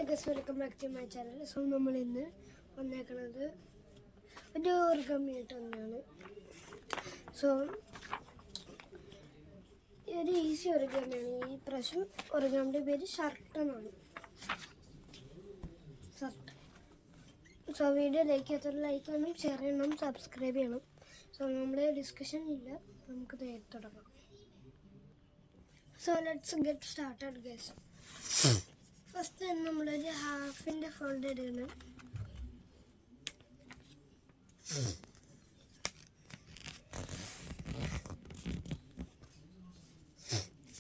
guys, welcome back to my channel. So നമ്മൾ ഇന്ന് വന്നേക്കുന്നത് ഒരു origami ആയിട്ടാണ്. So ഇത് ഈസി origami ആണ്. ഈ പ്രാവശ്യം origamiയുടെ പേര് ഷർട്ട് എന്നാണ്. ഷർട്ട്. So വീഡിയോ ലൈക്ക് ചെയ്യണം, ഷെയർ ചെയ്യണം, സബ്സ്ക്രൈബ് ചെയ്യണം. So നമ്മുടെ ഡിസ്കഷൻ ഇല്ല, നമുക്ക് നേരെ തുടങ്ങാം. So let's get started guys. First നമ്മൾ ഒരു ഹാഫിന്റെ ഫോൾഡ് എടുക്കണം.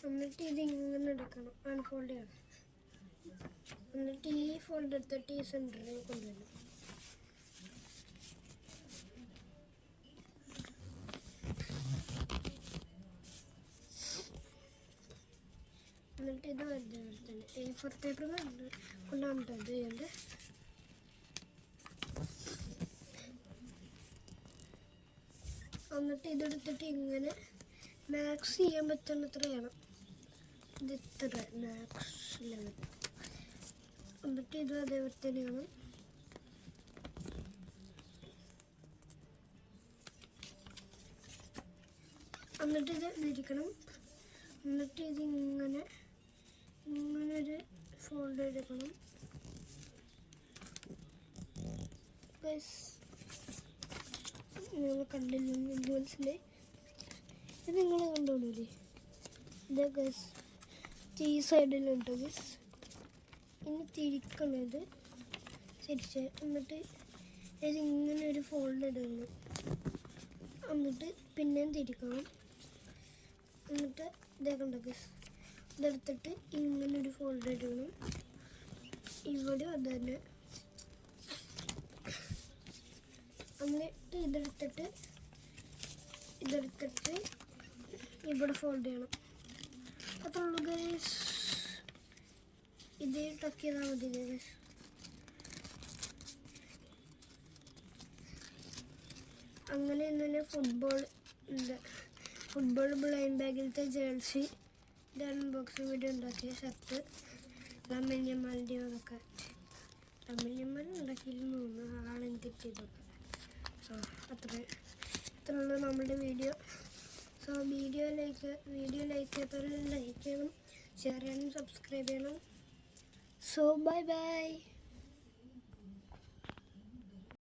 എന്നിട്ട് ഇത് ഇങ്ങനെ എടുക്കണം, അൺഫോൾഡ് ചെയ്യണം. എന്നിട്ട് ഈ ഫോൾഡ് എടുത്തിട്ട് ഈ സെന്ററിൽ കൊണ്ടുവരണം. എന്നിട്ട് ഇത് വെറുതെ എടുത്തന്നെ A4 പേപ്പർ കൊണ്ടാണ് ഇത് ചെയ്യേണ്ടത്. എന്നിട്ട് ഇതെടുത്തിട്ട് ഇങ്ങനെ മാക്സ് ചെയ്യാൻ പറ്റുന്നത്ര ചെയ്യണം. ഇത് ഇത്ര മാക്സ് ലെവൽ. എന്നിട്ട് ഇത് അതേപോലെ തന്നെയാണ്. എന്നിട്ട് ഇത് ഇരിക്കണം. എന്നിട്ട് ഇതിങ്ങനെ ഒരു ഫോൾഡ് എടുക്കണം. നിങ്ങൾ കണ്ടില്ലെങ്കിൽ മനസ്സിലായി. ഇത് നിങ്ങൾ കണ്ടോളൂല്ലേ? ഇതാ ഗസ് ഈ സൈഡിലുണ്ട് ഗസ്. ഇനി തിരിക്കണത് തിരിച്ച്. എന്നിട്ട് ഇതിങ്ങനെ ഒരു ഫോൾഡ് ഇടണം. എന്നിട്ട് പിന്നെയും തിരിക്കണം. എന്നിട്ട് ഇതേക്കണ്ട ഗസ്, ഇതെടുത്തിട്ട് ഇങ്ങനൊരു ഫോൾഡ് ഇടണം. ഇവിടെ അത് തന്നെ. എന്നിട്ട് ഇതെടുത്തിട്ട് ഇവിടെ ഫോൾഡ് ചെയ്യണം. അത്രേ ഉള്ളൂ ഗൈസ്. ഇത് ടക്ക് ചെയ്താൽ മതി ഗൈസ്. അങ്ങനെ തന്നെ ഫുട്ബോൾ ബ്ലൈൻഡ് ബാഗിലത്തെ ജേഴ്സി അൺബോക്സിങ് വീഡിയോ ഉണ്ടാക്കിയ ഷർട്ട് ലാമിൻ യമാലിൻ്റെ അതൊക്കെ. ലാമിൻ യമാൽ ഉണ്ടാക്കിയിരുന്നു തോന്നുന്നു, ആളെന്ന് തെറ്റിയതൊക്കെ. സോ അത്രയുള്ള നമ്മളുടെ വീഡിയോ. സോ വീഡിയോ ലൈക്ക് ചെയ്തവർ ലൈക്ക് ചെയ്യണം, ഷെയർ ചെയ്യണം, സബ്സ്ക്രൈബ് ചെയ്യണം. So bye bye.